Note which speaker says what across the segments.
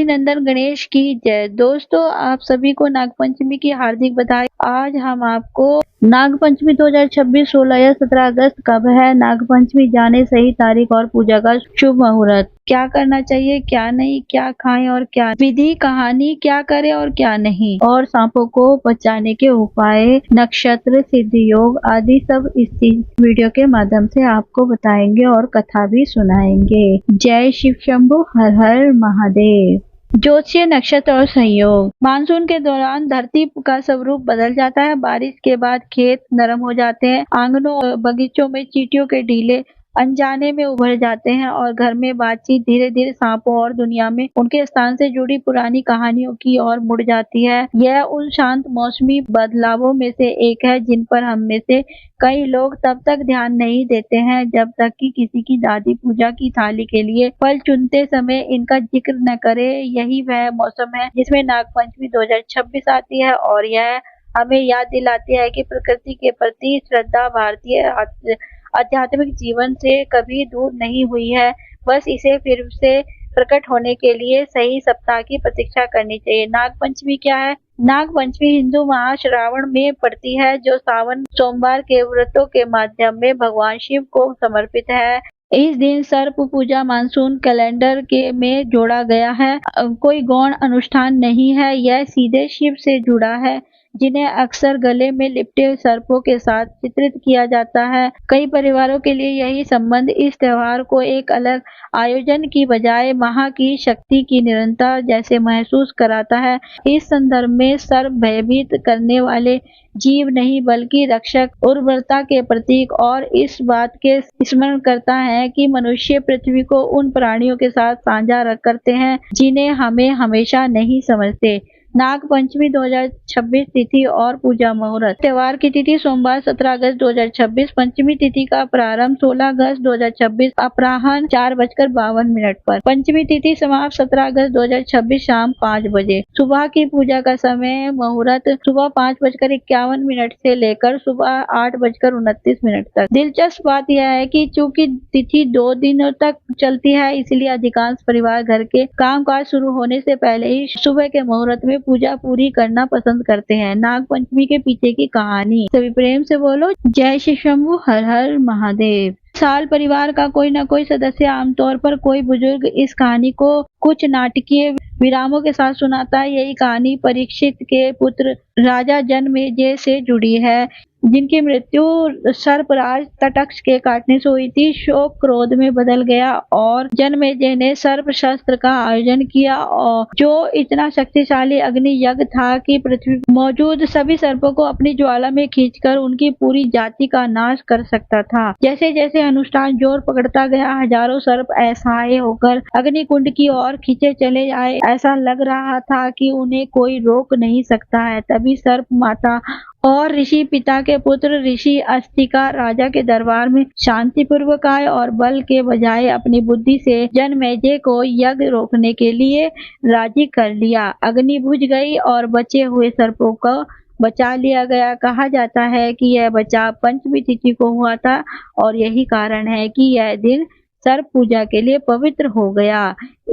Speaker 1: नंदन गणेश की जय। दोस्तों, आप सभी को नागपंचमी की हार्दिक बधाई। आज हम आपको नागपंचमी 2026 16 या 17 अगस्त कब है, नागपंचमी जाने सही तारीख और पूजा का शुभ मुहूर्त, क्या करना चाहिए क्या नहीं, क्या खाएं और क्या विधि, कहानी, क्या करें और क्या नहीं, और सांपों को बचाने के उपाय, नक्षत्र, सिद्धि योग आदि सब इस वीडियो के माध्यम से आपको बताएंगे और कथा भी सुनाएंगे। जय शिव शंभु, हर हर महादेव। ज्योतिषीय नक्षत्र और संयोग। मानसून के दौरान धरती का स्वरूप बदल जाता है। बारिश के बाद खेत नरम हो जाते हैं, आंगनों और बगीचों में चींटियों के ढीले अनजाने में उभर जाते हैं और घर में बातचीत धीरे धीरे सांपों और दुनिया में उनके स्थान से जुड़ी पुरानी कहानियों की ओर मुड़ जाती है। यह उन शांत मौसमी बदलावों में से एक है जिन पर हम में से कई लोग तब तक ध्यान नहीं देते हैं जब तक कि किसी की दादी पूजा की थाली के लिए फल चुनते समय इनका जिक्र न करे। यही वह मौसम है जिसमें नागपंचमी 2026 आती है और यह हमें याद दिलाती है कि प्रकृति के प्रति श्रद्धा भारतीय आध्यात्मिक जीवन से कभी दूर नहीं हुई है। बस इसे फिर से प्रकट होने के लिए सही सप्ताह की प्रतीक्षा करनी चाहिए। नागपंचमी क्या है? नागपंचमी हिंदू माह श्रावण में पड़ती है, जो सावन सोमवार के व्रतों के माध्यम में भगवान शिव को समर्पित है। इस दिन सर्प पूजा मानसून कैलेंडर के में जोड़ा गया है। कोई गौण अनुष्ठान नहीं है, यह सीधे शिव से जुड़ा है, जिन्हें अक्सर गले में लिपटे सर्पों के साथ चित्रित किया जाता है। कई परिवारों के लिए यही संबंध इस त्योहार को एक अलग आयोजन की बजाय माह की शक्ति की निरंतर जैसे महसूस कराता है। इस संदर्भ में सर्प भयभीत करने वाले जीव नहीं बल्कि रक्षक, उर्वरता के प्रतीक और इस बात के स्मरण करता है कि मनुष्य पृथ्वी को उन प्राणियों के साथ साझा करते हैं जिन्हें हमें हमेशा नहीं समझते। नागपंचमी 2026 तिथि और पूजा मुहूर्त। त्योहार की तिथि सोमवार 17 अगस्त 2026। पंचमी तिथि का प्रारंभ 16 अगस्त 2026 अपराह्न 4:52 पर। पंचमी तिथि समाप्त 17 अगस्त 2026 शाम 5 बजे। सुबह की पूजा का समय मुहूर्त सुबह 5:51 से लेकर सुबह 8:29 तक। दिलचस्प बात यह है कि चूंकि तिथि 2 दिनों तक चलती है, इसलिए अधिकांश परिवार घर के कामकाज शुरू होने से पहले ही सुबह के मुहूर्त में पूजा पूरी करना पसंद करते हैं। नागपंचमी के पीछे की कहानी। सभी प्रेम से बोलो जय श्री शंभु, हर हर महादेव। साल परिवार का कोई न कोई सदस्य, आमतौर पर कोई बुजुर्ग, इस कहानी को कुछ नाटकीय विरामों के साथ सुनाता है। यही कहानी परीक्षित के पुत्र राजा जनमेजय से जुड़ी है, जिनकी मृत्यु सर्पराज तटस्थ के काटने से हुई थी। शोक क्रोध में बदल गया और जनमेजय ने सर्प शस्त्र का आयोजन किया, और जो इतना शक्तिशाली अग्नि यज्ञ था कि पृथ्वी मौजूद सभी सर्पों को अपनी ज्वाला में खींचकर उनकी पूरी जाति का नाश कर सकता था। जैसे जैसे अनुष्ठान जोर पकड़ता गया, हजारों सर्प असहाय होकर अग्निकुंड की ओर खींचे चले आए। ऐसा लग रहा था कि उन्हें कोई रोक नहीं सकता है। तभी सर्प माता और ऋषि पिता के पुत्र ऋषि अस्तिका राजा के दरबार में शांतिपूर्वक आए और बल के बजाय अपनी बुद्धि से जनमेजय को यज्ञ रोकने के लिए राजी कर लिया। अग्नि बुझ गई और बचे हुए सर्पों को बचा लिया गया। कहा जाता है कि यह बचाव पंचमी तिथि को हुआ था और यही कारण है कि यह दिन सर्प पूजा के लिए पवित्र हो गया।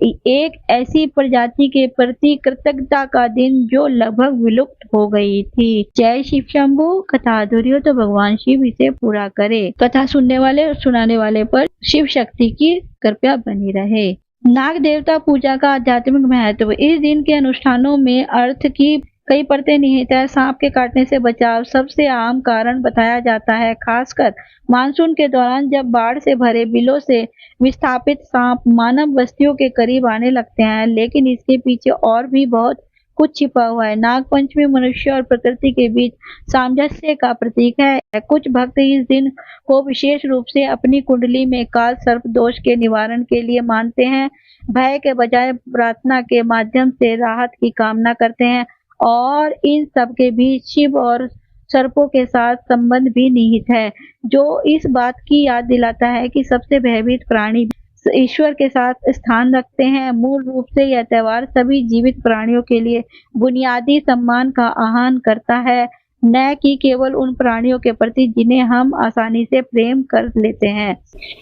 Speaker 1: एक ऐसी प्रजाति के प्रति कृतज्ञता का दिन जो लगभग विलुप्त हो गई थी। जय शिव शंभु। कथा अधूरी हो तो भगवान शिव इसे पूरा करे। कथा सुनने वाले और सुनाने वाले पर शिव शक्ति की कृपा बनी रहे। नाग देवता पूजा का आध्यात्मिक महत्व। इस दिन के अनुष्ठानों में अर्थ की कई परतें निहित है। सांप के काटने से बचाव सबसे आम कारण बताया जाता है, खासकर मानसून के दौरान जब बाढ़ से भरे बिलों से विस्थापित सांप मानव बस्तियों के करीब आने लगते हैं। लेकिन इसके पीछे और भी बहुत कुछ छिपा हुआ है। नागपंचमी मनुष्य और प्रकृति के बीच सामंजस्य का प्रतीक है। कुछ भक्त इस दिन को विशेष रूप से अपनी कुंडली में काल सर्प दोष के निवारण के लिए मानते हैं। भय के बजाय प्रार्थना के माध्यम से राहत की कामना करते हैं और इन सब के बीच शिव और सर्पों के साथ संबंध भी निहित है, जो इस बात की याद दिलाता है कि सबसे भयभीत प्राणी ईश्वर के साथ स्थान रखते हैं। मूल रूप से यह त्योहार सभी जीवित प्राणियों के लिए बुनियादी सम्मान का आह्वान करता है। न कि केवल उन प्राणियों के प्रति जिन्हें हम आसानी से प्रेम कर लेते हैं।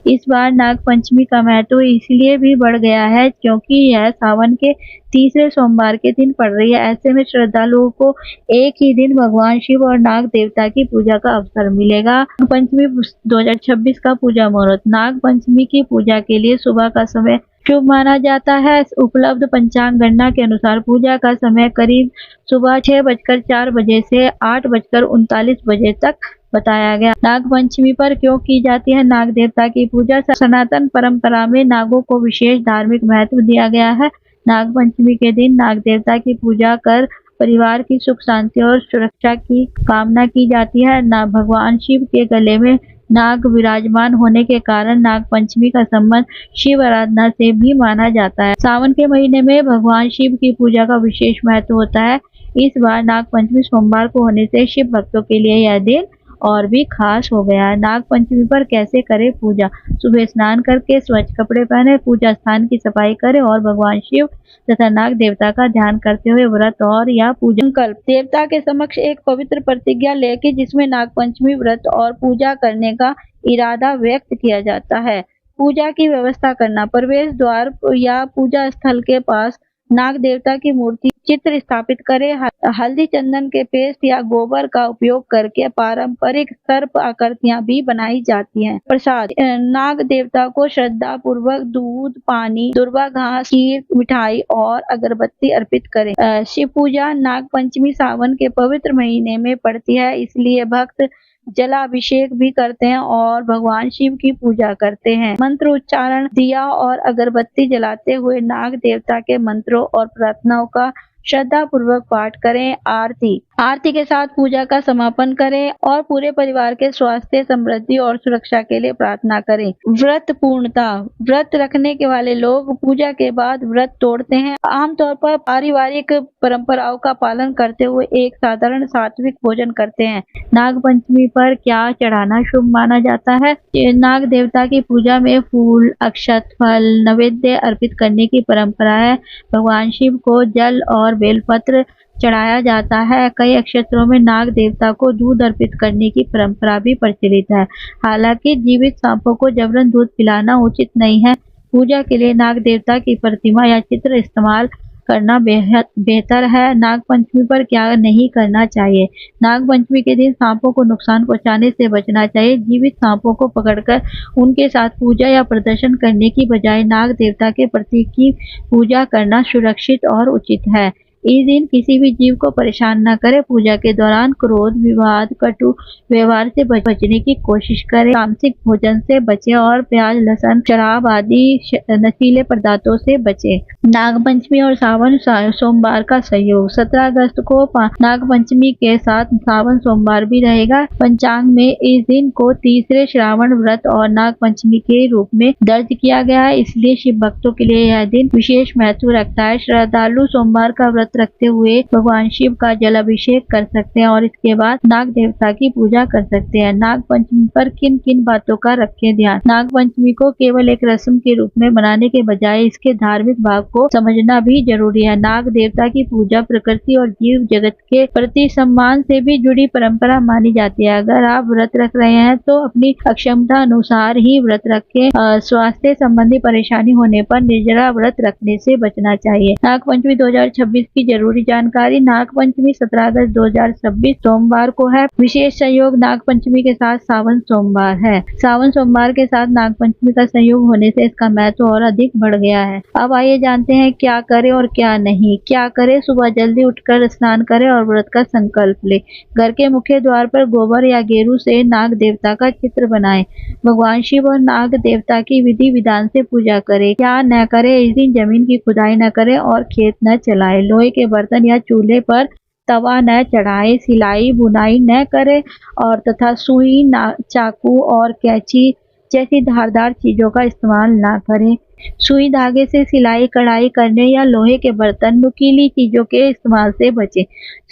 Speaker 1: इस बार नाग पंचमी का महत्व इसलिए भी बढ़ गया है क्योंकि यह सावन के तीसरे सोमवार के दिन पड़ रही है। ऐसे में श्रद्धालुओं को एक ही दिन भगवान शिव और नाग देवता की पूजा का अवसर मिलेगा। नाग पंचमी 2026 का पूजा मुहूर्त। नाग पंचमी की पूजा के लिए सुबह का समय शुभ माना जाता है। उपलब्ध पंचांग गणना के अनुसार पूजा का समय करीब सुबह 6:04 बजे से 8:39 बजे तक बताया गया। नाग पंचमी पर क्यों की जाती है नाग देवता की पूजा? सनातन परंपरा में नागों को विशेष धार्मिक महत्व दिया गया है। नाग पंचमी के दिन नाग देवता की पूजा कर परिवार की सुख शांति और सुरक्षा की कामना की जाती है। भगवान शिव के गले में नाग विराजमान होने के कारण नाग पंचमी का संबंध शिव आराधना से भी माना जाता है। सावन के महीने में भगवान शिव की पूजा का विशेष महत्व होता है। इस बार नाग पंचमी सोमवार को होने से शिव भक्तों के लिए यह दिन और भी खास हो गया है। नाग पंचमी पर कैसे करें पूजा? सुबह स्नान करके स्वच्छ कपड़े पहने, पूजा स्थान की सफाई करें और भगवान शिव तथा नाग देवता का ध्यान करते हुए व्रत और या पूजा संकल्प देवता के समक्ष एक पवित्र प्रतिज्ञा लेके जिसमें नाग पंचमी व्रत और पूजा करने का इरादा व्यक्त किया जाता है। पूजा की व्यवस्था करना। प्रवेश द्वार या पूजा स्थल के पास नाग देवता की मूर्ति चित्र स्थापित करें। हल्दी चंदन के पेस्ट या गोबर का उपयोग करके पारंपरिक सर्प आकृतियां भी बनाई जाती हैं। प्रसाद। नाग देवता को श्रद्धा पूर्वक दूध, पानी, दुर्वा घास, खीर, मिठाई और अगरबत्ती अर्पित करें। शिव पूजा। नाग पंचमी सावन के पवित्र महीने में पड़ती है, इसलिए भक्त जलाभिषेक भी करते हैं और भगवान शिव की पूजा करते हैं। मंत्र उच्चारण। दिया और अगरबत्ती जलाते हुए नाग देवता के मंत्रों और प्रार्थनाओं का श्रद्धा पूर्वक पाठ करें। आरती। आरती के साथ पूजा का समापन करें और पूरे परिवार के स्वास्थ्य, समृद्धि और सुरक्षा के लिए प्रार्थना करें। व्रत पूर्णता। व्रत रखने के वाले लोग पूजा के बाद व्रत तोड़ते हैं। आमतौर पर पारिवारिक परंपराओं का पालन करते हुए एक साधारण सात्विक भोजन करते हैं। नाग पंचमी पर क्या चढ़ाना शुभ माना जाता है? नाग देवता की पूजा में फूल, अक्षत, फल, नैवेद्य अर्पित करने की परंपरा है। भगवान शिव को जल और बेलपत्र चढ़ाया जाता है। कई क्षेत्रों में नाग देवता को दूध अर्पित करने की परंपरा भी प्रचलित है। हालांकि जीवित सांपों को जबरन दूध पिलाना उचित नहीं है। पूजा के लिए नाग देवता की प्रतिमा या चित्र इस्तेमाल करना बेहद बेहतर है। नाग पंचमी पर क्या नहीं करना चाहिए? नाग पंचमी के दिन सांपों को नुकसान पहुंचाने से बचना चाहिए। जीवित सांपों को पकड़कर उनके साथ पूजा या प्रदर्शन करने की बजाय नाग देवता के प्रतीक की पूजा करना सुरक्षित और उचित है। इस दिन किसी भी जीव को परेशान न करें। पूजा के दौरान क्रोध, विवाद, कटु व्यवहार से बचने की कोशिश करें। तामसिक भोजन से बचें और प्याज, लहसुन, शराब आदि नशीले पदार्थों से बचें। नाग पंचमी और सावन सोमवार का संयोग। 17 अगस्त को नाग पंचमी के साथ सावन सोमवार भी रहेगा। पंचांग में इस दिन को तीसरे श्रावण व्रत और नाग पंचमी के रूप में दर्ज किया गया है, इसलिए शिव भक्तों के लिए यह दिन विशेष महत्व रखता है। श्रद्धालु सोमवार का व्रत रखते हुए भगवान शिव का जलाभिषेक कर सकते हैं और इसके बाद नाग देवता की पूजा कर सकते हैं। नाग पंचमी पर किन किन बातों का रखें ध्यान? नाग पंचमी को केवल एक रस्म के रूप में मनाने के बजाय इसके धार्मिक भाव को समझना भी जरूरी है। नाग देवता की पूजा प्रकृति और जीव जगत के प्रति सम्मान से भी जुड़ी परंपरा मानी जाती है। अगर आप व्रत रख रहे हैं तो अपनी अक्षमता अनुसार ही व्रत रखें। स्वास्थ्य संबंधी परेशानी होने पर निर्जला व्रत रखने से बचना चाहिए। नाग पंचमी 2026 की जरूरी जानकारी। नाग पंचमी 17 अगस्त 2026 सोमवार को है। विशेष संयोग नाग पंचमी के साथ सावन सोमवार है। सावन सोमवार के साथ नाग पंचमी का संयोग होने से इसका महत्व और अधिक बढ़ गया है। अब आइए जानते हैं क्या करें और क्या नहीं। क्या करें? सुबह जल्दी उठकर स्नान करें और व्रत का संकल्प ले। घर के मुख्य द्वार पर गोबर या गेरू से नाग देवता का चित्र बनाएं। भगवान शिव और नाग देवता की विधि विधान से पूजा करें। क्या न करें? इस दिन जमीन की खुदाई न करें और खेत न चलाएं। लोहे के बर्तन या चूल्हे पर तवा न चढ़ाएं। सिलाई बुनाई न करें और तथा सुई, चाकू और कैंची जैसी धारदार चीजों का इस्तेमाल न करें। सुई धागे से सिलाई कढ़ाई करने या लोहे के बर्तन, नुकीली चीजों के इस्तेमाल से बचें।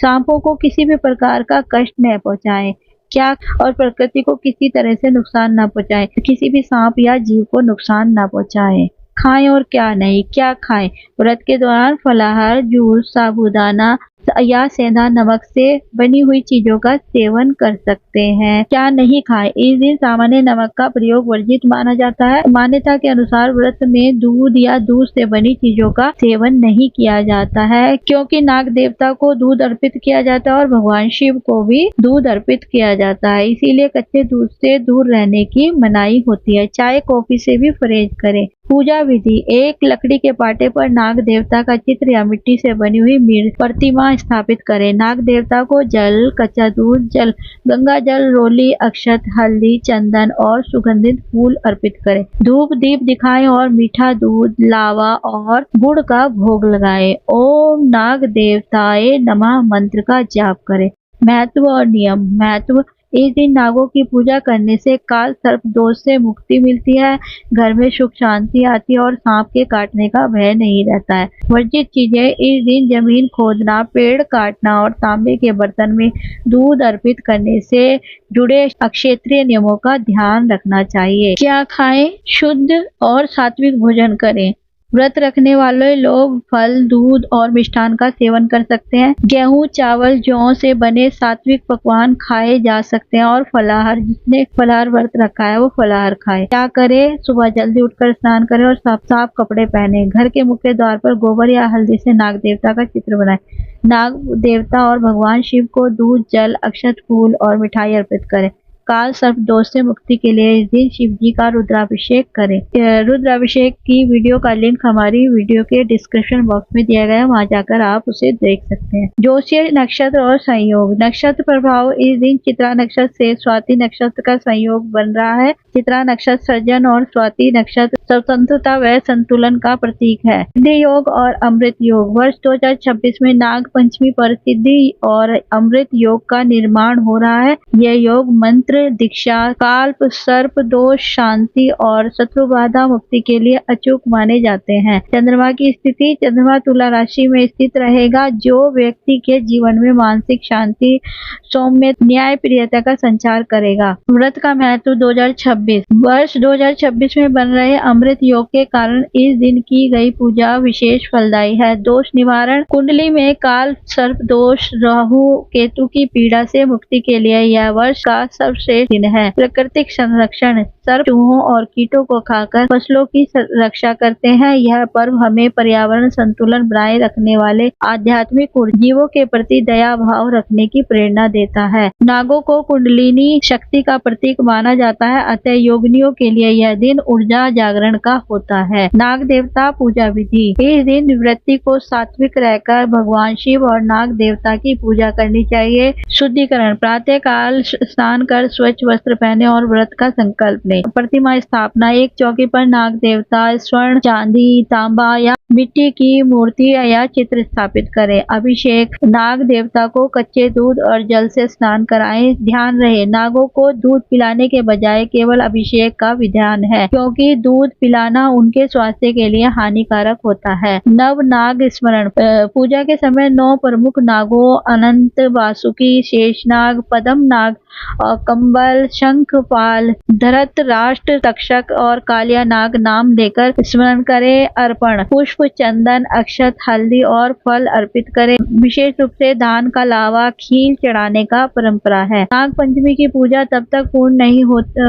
Speaker 1: सांपों को किसी भी प्रकार का कष्ट न पहुंचाएं। क्या और प्रकृति को किसी तरह से नुकसान न पहुंचाएं। किसी भी सांप या जीव को नुकसान न पहुंचाएं। खाएं और क्या नहीं। क्या खाएं? व्रत के दौरान फलाहार, जूस, साबूदाना, या सेंधा नमक से बनी हुई चीजों का सेवन कर सकते हैं। क्या नहीं खाएं? इस दिन सामान्य नमक का प्रयोग वर्जित माना जाता है। मान्यता के अनुसार व्रत में दूध या दूध से बनी चीजों का सेवन नहीं किया जाता है, क्योंकि नाग देवता को दूध अर्पित किया जाता है और भगवान शिव को भी दूध अर्पित किया जाता है। इसीलिए कच्चे दूध से दूर रहने की मनाही होती है। चाय कॉफी से भी परहेज करें। पूजा विधि: एक लकड़ी के पाटे पर नाग देवता का चित्र या मिट्टी से बनी हुई प्रतिमा स्थापित करें। नाग देवता को जल, कच्चा दूध, गंगा जल, रोली, अक्षत, हल्दी, चंदन और सुगंधित फूल अर्पित करें। धूप दीप दिखाएं और मीठा दूध, लावा और गुड़ का भोग लगाएं। ओम नाग देवताय नमः मंत्र का जाप करें। महत्व और नियम। महत्व: इस दिन नागों की पूजा करने से काल सर्प दोष से मुक्ति मिलती है, घर में सुख शांति आती है और सांप के काटने का भय नहीं रहता है। वर्जित चीजें: इस दिन जमीन खोदना, पेड़ काटना और तांबे के बर्तन में दूध अर्पित करने से जुड़े अक्षेत्रीय नियमों का ध्यान रखना चाहिए। क्या खाएं? शुद्ध और सात्विक भोजन करें। व्रत रखने वाले लोग फल, दूध और मिष्ठान का सेवन कर सकते हैं। गेहूं, चावल, जौ से बने सात्विक पकवान खाए जा सकते हैं और फलाहार, जिसने फलाहार व्रत रखा है वो फलाहार खाए। क्या करें? सुबह जल्दी उठकर स्नान करें और साफ साफ कपड़े पहने। घर के मुख्य द्वार पर गोबर या हल्दी से नाग देवता का चित्र बनाएं। नाग देवता और भगवान शिव को दूध, जल, अक्षत, फूल और मिठाई अर्पित करें। काल सर्प दोष से मुक्ति के लिए इस दिन शिव जी का रुद्राभिषेक करें। रुद्राभिषेक की वीडियो का लिंक हमारी वीडियो के डिस्क्रिप्शन बॉक्स में दिया गया है, वहां जाकर आप उसे देख सकते हैं। ज्योतिषीय नक्षत्र और संयोग। नक्षत्र प्रभाव: इस दिन चित्रा नक्षत्र से स्वाति नक्षत्र का संयोग बन रहा है। चित्रा नक्षत्र सृजन और स्वाति नक्षत्र स्वतंत्रता व संतुलन का प्रतीक है। सिद्धि योग और अमृत योग। वर्ष 2026 में नाग पंचमी पर सिद्धि और अमृत योग का निर्माण हो रहा है। यह योग मंत्र, दीक्षा, काल्प सर्प दोष शांति और शत्रु बाधा मुक्ति के लिए अचूक माने जाते हैं। चंद्रमा की स्थिति: चंद्रमा तुला राशि में स्थित रहेगा, जो व्यक्ति के जीवन में मानसिक शांति, सौम्य, न्याय प्रियता का संचार करेगा। व्रत का महत्व 2026। वर्ष 2026 में बन रहे अमृत योग के कारण इस दिन की गई पूजा विशेष फलदायी है। दोष निवारण: कुंडली में काल सर्प दोष, राहु केतु की पीड़ा से मुक्ति के लिए यह वर्ष का सर्वश्रेष्ठ दिन है। प्राकृतिक संरक्षण: सर्प चूहों और कीटों को खाकर फसलों की रक्षा करते हैं। यह पर्व हमें पर्यावरण संतुलन बनाए रखने वाले आध्यात्मिक जीवों के प्रति दया भाव रखने की प्रेरणा देता है। नागों को कुंडलिनी शक्ति का प्रतीक माना जाता है, अतः योगिनियों के लिए यह दिन ऊर्जा जागरण का होता है। नाग देवता पूजा विधि: इस दिन व्यक्ति को सात्विक रहकर भगवान शिव और नाग देवता की पूजा करनी चाहिए। शुद्धिकरण: प्रातः काल स्नान कर स्वच्छ वस्त्र पहने और व्रत का संकल्प लें। प्रतिमा स्थापना: एक चौकी पर नाग देवता, स्वर्ण, चांदी, तांबा या मिट्टी की मूर्ति या चित्र स्थापित करें। अभिषेक: नाग देवता को कच्चे दूध और जल से स्नान कराएं। ध्यान रहे, नागों को दूध पिलाने के बजाय केवल अभिषेक का विधान है, क्योंकि दूध पिलाना उनके स्वास्थ्य के लिए हानिकारक होता है। नव नाग स्मरण: पूजा के समय 9 प्रमुख नागों अनंत, वासुकी, शेषनाग, पद्म नाग, कंबल, शंखपाल, धृतराष्ट्र, तक्षक और कालिया नाग नाम लेकर स्मरण करें। अर्पण: पुष्प, चंदन, अक्षत, हल्दी और फल अर्पित करें। विशेष रूप से धान का लावा, खील चढ़ाने का परंपरा है। नाग पंचमी की पूजा तब तक पूर्ण नहीं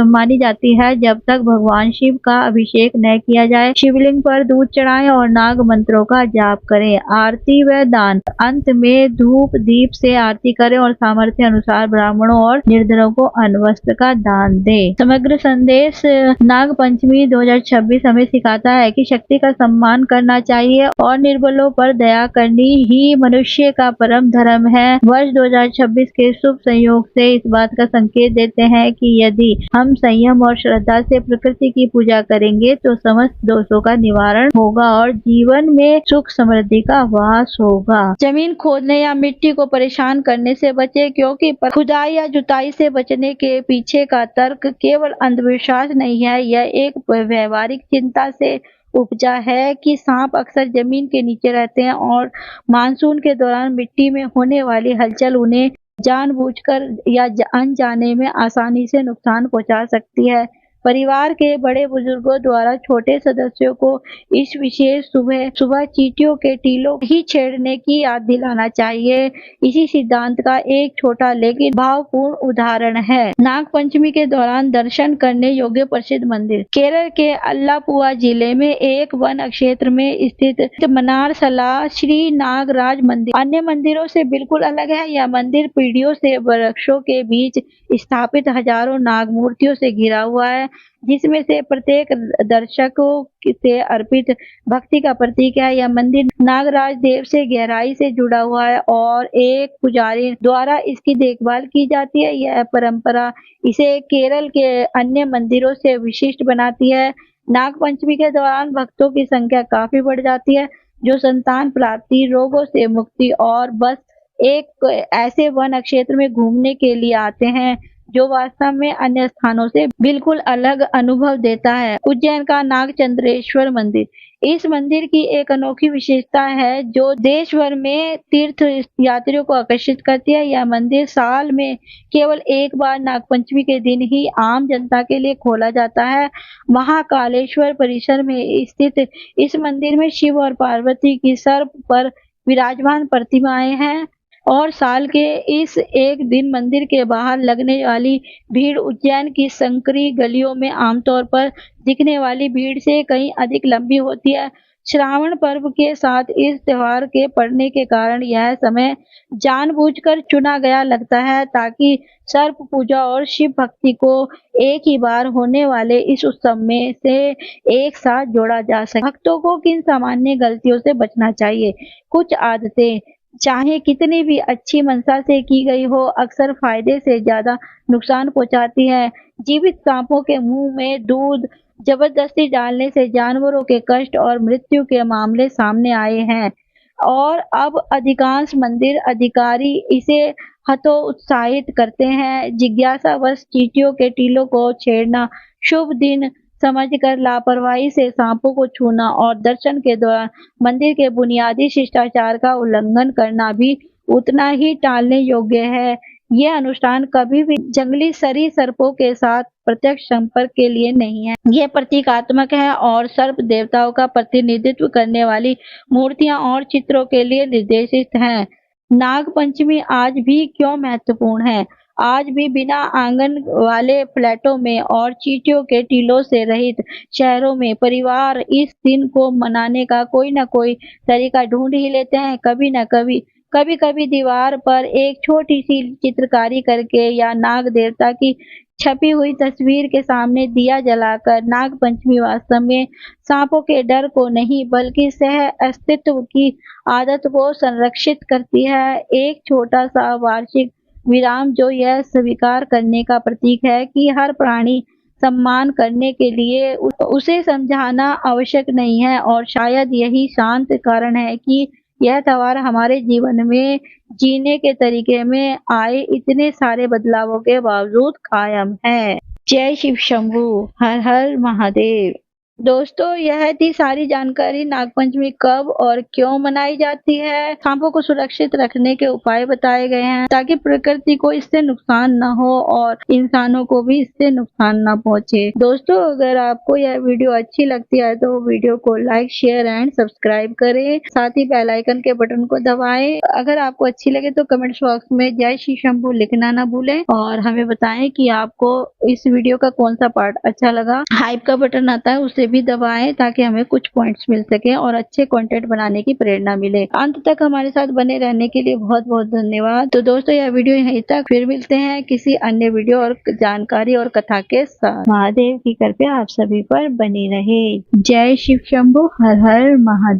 Speaker 1: मानी जाती है जब तक भगवान शिव का अभिषेक न किया जाए। शिवलिंग पर दूध चढ़ाएं और नाग मंत्रों का जाप करें। आरती व दान: अंत में धूप दीप से आरती करें और सामर्थ्य अनुसार ब्राह्मणों और निर्धनों को अन्न का दान दें। समग्र संदेश: नाग पंचमी 2026 हमें सिखाता है कि शक्ति का सम्मान करना चाहिए और निर्बलों पर दया करनी ही मनुष्य का परम धर्म है। वर्ष 2026 के शुभ संयोग से इस बात का संकेत देते हैं कि यदि हम संयम और श्रद्धा से प्रकृति की पूजा करेंगे तो समस्त दोषों का निवारण होगा और जीवन में सुख समृद्धि का वास होगा। जमीन खोदने या मिट्टी को परेशान करने से बचें, क्योंकि खुदाई या जुताई से बचने के पीछे का तर्क केवल अंधविश्वास नहीं है, यह एक व्यवहारिक चिंता से उपजा है कि सांप अक्सर जमीन के नीचे रहते हैं और मानसून के दौरान मिट्टी में होने वाली हलचल उन्हें जानबूझकर या अनजाने में आसानी से नुकसान पहुंचा सकती है। परिवार के बड़े बुजुर्गों द्वारा छोटे सदस्यों को इस विशेष सुबह सुबह चींटियों के टीलों ही छेड़ने की याद दिलाना चाहिए। इसी सिद्धांत का एक छोटा लेकिन भावपूर्ण उदाहरण है नाग पंचमी के दौरान दर्शन करने योग्य प्रसिद्ध मंदिर। केरल के अल्लापुआ जिले में एक वन क्षेत्र में स्थित मनारसला श्री नागराज मंदिर अन्य मंदिरों से बिल्कुल अलग है। यह मंदिर पीढ़ियों से वृक्षों के बीच स्थापित हजारों नाग मूर्तियों से घिरा हुआ है, जिसमें से प्रत्येक दर्शकों से अर्पित भक्ति का प्रतीक है। यह मंदिर नागराज देव से गहराई से जुड़ा हुआ है और एक पुजारी द्वारा इसकी देखभाल की जाती है। यह परंपरा इसे केरल के अन्य मंदिरों से विशिष्ट बनाती है। नाग पंचमी के दौरान भक्तों की संख्या काफी बढ़ जाती है, जो संतान प्राप्ति, रोगों से मुक्ति और बस एक ऐसे वन क्षेत्र में घूमने के लिए आते हैं जो वास्तव में अन्य स्थानों से बिल्कुल अलग अनुभव देता है। उज्जैन का नागचंद्रेश्वर मंदिर इस मंदिर की एक अनोखी विशेषता है जो देश भर में तीर्थ यात्रियों को आकर्षित करती है। यह मंदिर साल में केवल एक बार नागपंचमी के दिन ही आम जनता के लिए खोला जाता है। महाकालेश्वर परिसर में स्थित इस मंदिर में शिव और पार्वती की सर्प पर विराजमान प्रतिमाएं हैं और साल के इस एक दिन मंदिर के बाहर लगने वाली भीड़ उज्जैन की संकरी गलियों में आमतौर पर दिखने वाली भीड़ से कहीं अधिक लंबी होती है। श्रावण पर्व के साथ इस त्योहार के पड़ने के कारण यह समय जानबूझकर चुना गया लगता है ताकि सर्प पूजा और शिव भक्ति को एक ही बार होने वाले इस उत्सव में से एक साथ जोड़ा जा सके। भक्तों को किन सामान्य गलतियों से बचना चाहिए? कुछ आदतें चाहे कितनी भी अच्छी मंशा से की गई हो, अक्सर फायदे से ज्यादा नुकसान पहुंचाती है। जीवित सांपों के मुंह में दूध जबरदस्ती डालने से जानवरों के कष्ट और मृत्यु के मामले सामने आए हैं और अब अधिकांश मंदिर अधिकारी इसे हतोत्साहित करते हैं। जिज्ञासावश चींटियों के टीलों को छेड़ना, शुभ दिन समझकर लापरवाही से सांपों को छूना और दर्शन के दौरान मंदिर के बुनियादी शिष्टाचार का उल्लंघन करना भी उतना ही टालने योग्य है। ये अनुष्ठान कभी भी जंगली सरीसृपों के साथ प्रत्यक्ष संपर्क के लिए नहीं है। ये प्रतीकात्मक है और सर्प देवताओं का प्रतिनिधित्व करने वाली मूर्तियां और चित्रों के लिए निर्देशित है। नाग पंचमी आज भी क्यों महत्वपूर्ण है? आज भी बिना आंगन वाले फ्लैटों में और चींटियों के टीलों से रहित शहरों में परिवार इस दिन को मनाने का कोई न कोई तरीका ढूंढ ही लेते हैं। कभी कभी दीवार पर एक छोटी सी चित्रकारी करके या नाग देवता की छपी हुई तस्वीर के सामने दिया जलाकर नाग पंचमी वास्तव में सांपों के डर को नहीं बल्कि सह अस्तित्व की आदत को संरक्षित करती है। एक छोटा सा वार्षिक विराम जो यह स्वीकार करने का प्रतीक है कि हर प्राणी सम्मान करने के लिए उसे समझाना आवश्यक नहीं है और शायद यही शांत कारण है कि यह त्योहार हमारे जीवन में जीने के तरीके में आए इतने सारे बदलावों के बावजूद कायम है। जय शिव शंभू, हर हर महादेव। दोस्तों, यह थी सारी जानकारी नागपंचमी कब और क्यों मनाई जाती है। सांपों को सुरक्षित रखने के उपाय बताए गए हैं ताकि प्रकृति को इससे नुकसान न हो और इंसानों को भी इससे नुकसान न पहुंचे। दोस्तों, अगर आपको यह वीडियो अच्छी लगती है तो वीडियो को लाइक, शेयर एंड सब्सक्राइब करें। साथ ही बेल आइकन के बटन को दबाएं। अगर आपको अच्छी लगे तो कमेंट्स बॉक्स में जय श्री शंभू लिखना ना भूलें और हमें बताएं कि आपको इस वीडियो का कौन सा पार्ट अच्छा लगा। हाइप का बटन आता है, उसे भी दबाएं ताकि हमें कुछ पॉइंट्स मिल सके और अच्छे कंटेंट बनाने की प्रेरणा मिले। अंत तक हमारे साथ बने रहने के लिए बहुत बहुत धन्यवाद। तो दोस्तों, यह वीडियो यहीं तक, फिर मिलते हैं किसी अन्य वीडियो और जानकारी और कथा के साथ। महादेव की कृपा आप सभी पर बनी रहे। जय शिव शंभू, हर हर महादेव।